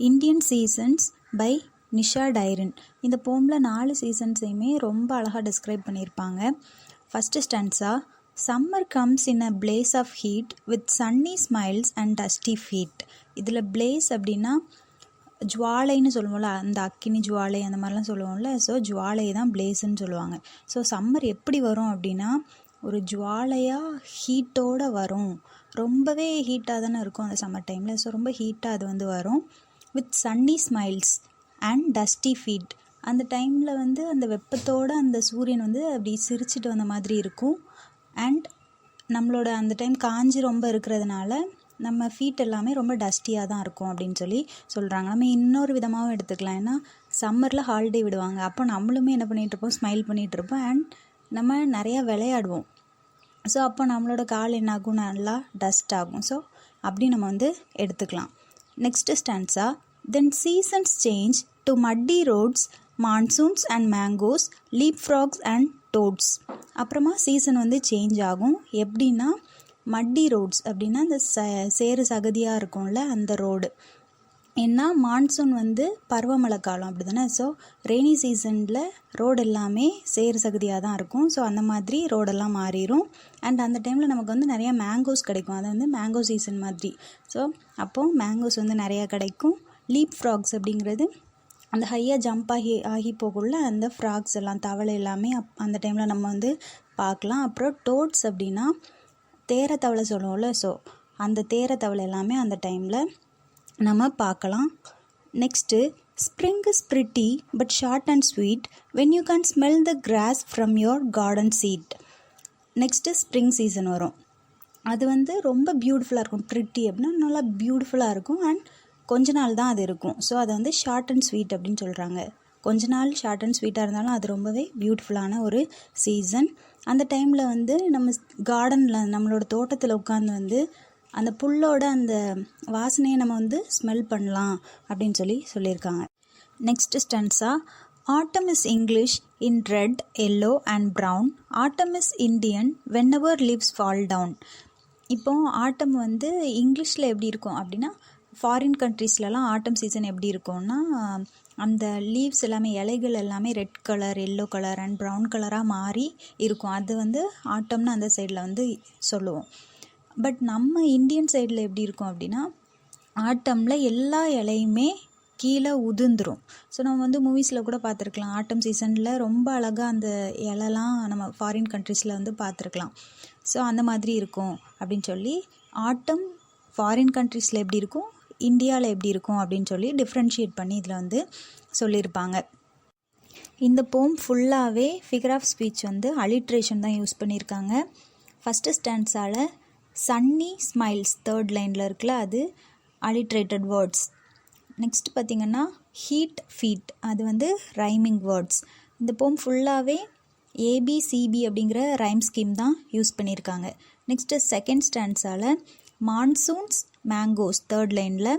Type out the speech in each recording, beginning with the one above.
Indian seasons by Nisha Dyrene. இந்த போமில் 4 சீசன்ஸையுமே ரொம்ப அழகாக டிஸ்கிரைப் பண்ணியிருப்பாங்க. First stanza, summer comes in a blaze of heat with sunny smiles and dusty feet. இதில் பிளேஸ் அப்படின்னா ஜுவாலைன்னு சொல்லுவோம்ல, அந்த அக்கினி ஜுவாலை அந்த மாதிரிலாம் சொல்லுவோம்ல. ஸோ ஜுவாலை தான் பிளேஸ்ன்னு சொல்லுவாங்க. ஸோ சம்மர் எப்படி வரும் அப்படின்னா ஒரு ஜுவாலையாக ஹீட்டோடு வரும். ரொம்பவே ஹீட்டாக தானே இருக்கும் அந்த சம்மர் டைமில். ஸோ ரொம்ப ஹீட்டாக அது வரும். With sunny smiles and dusty feet. அந்த டைமில் அந்த வெப்பத்தோடு அந்த சூரியன் அப்படி சிரிச்சிட்டு வந்த மாதிரி இருக்கும். அண்ட் நம்மளோட அந்த டைம் காஞ்சி ரொம்ப இருக்கிறதுனால நம்ம ஃபீட் எல்லாமே ரொம்ப டஸ்டியாக தான் இருக்கும் அப்படின்னு சொல்லி சொல்கிறாங்க. நம்ம இன்னொரு விதமாகவும் எடுத்துக்கலாம். ஏன்னா சம்மரில் ஹாலிடே விடுவாங்க. அப்போ நம்மளுமே என்ன பண்ணிகிட்ருப்போம், ஸ்மைல் பண்ணிகிட்ருப்போம். அண்ட் நம்ம நிறையா விளையாடுவோம். ஸோ அப்போ நம்மளோட கால் என்ன ஆகும், நல்லா டஸ்ட் ஆகும். ஸோ அப்படி நம்ம எடுத்துக்கலாம். Next stanza, then seasons change to muddy roads, monsoons and mangoes, leap frogs and toads. அப்புறமா சீசன் சேஞ்ச் ஆகும். எப்படின்னா மட்டி ரோட்ஸ் அப்படின்னா அந்த சேறு சகதியாக இருக்கும்ல அந்த ரோடு. ஏன்னா மான்சூன் பருவமழை காலம் அப்படி தானே. ஸோ ரெய்னி சீசனில் ரோடு எல்லாமே சேறு சகதியாக தான் இருக்கும். ஸோ அந்த மாதிரி ரோடெல்லாம் மாறிடும். அண்ட் அந்த டைமில் நமக்கு நிறையா மேங்கோஸ் கிடைக்கும். அது மேங்கோ சீசன் மாதிரி. ஸோ அப்போது மேங்கோஸ் நிறையா கிடைக்கும். லீப் ஃப்ராக்ஸ் அப்படிங்கிறது அந்த ஹையாக ஜம்ப் ஆகி போகல அந்த ஃப்ராக்ஸ் எல்லாம், தவளை எல்லாமே அந்த டைமில் நம்ம பார்க்கலாம். அப்புறம் டோட்ஸ் அப்படின்னா தேரை தவளை சொல்லுவோம்ல. ஸோ அந்த தேரை தவளை எல்லாமே அந்த டைமில் நம்ம பார்க்கலாம். Next, spring is pretty but short and sweet when you can smell the grass from your garden seat. Next spring season வரும். அது ரொம்ப பியூட்டிஃபுல்லாக இருக்கும். பிரிட்டி அப்படின்னா நல்லா பியூட்டிஃபுல்லாக இருக்கும். அண்ட் கொஞ்ச நாள் தான் அது இருக்கும். ஸோ அதை ஷார்ட் அண்ட் ஸ்வீட் அப்படின்னு சொல்கிறாங்க. கொஞ்ச நாள் ஷார்ட் அண்ட் ஸ்வீட்டாக இருந்தாலும் அது ரொம்பவே பியூட்டிஃபுல்லான ஒரு சீசன். அந்த டைமில் நம்ம கார்டனில் நம்மளோட தோட்டத்தில் உட்காந்து அந்த புல்லோட அந்த வாசனையை நம்ம ஸ்மெல் பண்ணலாம் அப்படின்னு சொல்லியிருக்காங்க. Next stanza, autumn is English in red, yellow and brown. Autumn is Indian whenever leaves fall down. இப்போ ஆட்டம் இங்கிலீஷில் எப்படி இருக்கும் அப்படின்னா, ஃபாரின் கண்ட்ரீஸ்லலாம் ஆட்டம் சீசன் எப்படி இருக்கும்னா அந்த லீவ்ஸ் எல்லாமே, இலைகள் எல்லாமே red colour, yellow colour and brown கலராக மாறி இருக்கும். அது ஆட்டம்னு அந்த சைடில் சொல்லுவோம். பட் நம்ம இந்தியன் சைடில் எப்படி இருக்கும் அப்படின்னா, ஆட்டமில் எல்லா இலையுமே கீழே உதிர்ந்துடும். ஸோ நம்ம மூவிஸில் கூட பார்த்துருக்கலாம். ஆட்டம் சீசனில் ரொம்ப அழகாக அந்த இலைலாம் நம்ம ஃபாரின் கண்ட்ரீஸில் பார்த்துருக்கலாம். ஸோ அந்த மாதிரி இருக்கும் அப்படின்னு ஆட்டம் ஃபாரின் கண்ட்ரீஸில் எப்படி இருக்கும், இந்தியாவில் எப்படி இருக்கும் அப்படின்னு டிஃப்ரென்ஷியேட் பண்ணி இதில் சொல்லியிருப்பாங்க. இந்த போம் ஃபுல்லாகவே ஃபிகர் ஆஃப் ஸ்பீச் அலிட்ரேஷன் தான் யூஸ் பண்ணியிருக்காங்க. ஃபஸ்ட்டு ஸ்டான்ஸால் சன்னி ஸ்மைல்ஸ் தேர்ட் லைனில் இருக்குல்ல, அது அலிட்ரேட்டட் வேர்ட்ஸ். நெக்ஸ்ட் பார்த்திங்கன்னா ஹீட் ஃபீட், அது ரைமிங் வேர்ட்ஸ். இந்த போம் ஃபுல்லாகவே ஏபிசிபி அப்படிங்கிற ரைம் ஸ்கீம் தான் யூஸ் பண்ணியிருக்காங்க. நெக்ஸ்ட்டு செகண்ட் ஸ்டான்ஸால் மான்சூன்ஸ் மேங்கோஸ் தேர்ட் லைனில்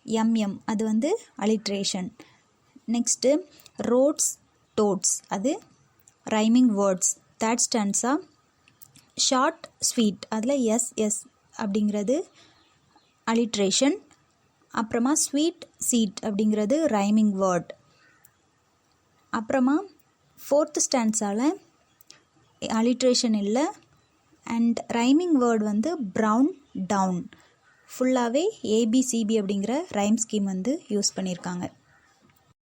எம்எம், அது அலிட்ரேஷன். நெக்ஸ்ட்டு ரோட்ஸ் டோட்ஸ், அது rhyming words. Third stanza short sweet, அதில் எஸ்எஸ் அப்படிங்கிறது அலிட்ரேஷன். அப்புறமா ஸ்வீட் சீட் அப்படிங்கிறது ரைமிங் வேர்ட். அப்புறமா ஃபோர்த் ஸ்டான்ஸால் அலிட்ரேஷன் இல்லை and rhyming word brown town. ஃபுல்லாகவே ஏபிசிபி அப்படிங்கிற ரைம் ஸ்கீம் யூஸ் பண்ணியிருக்காங்க.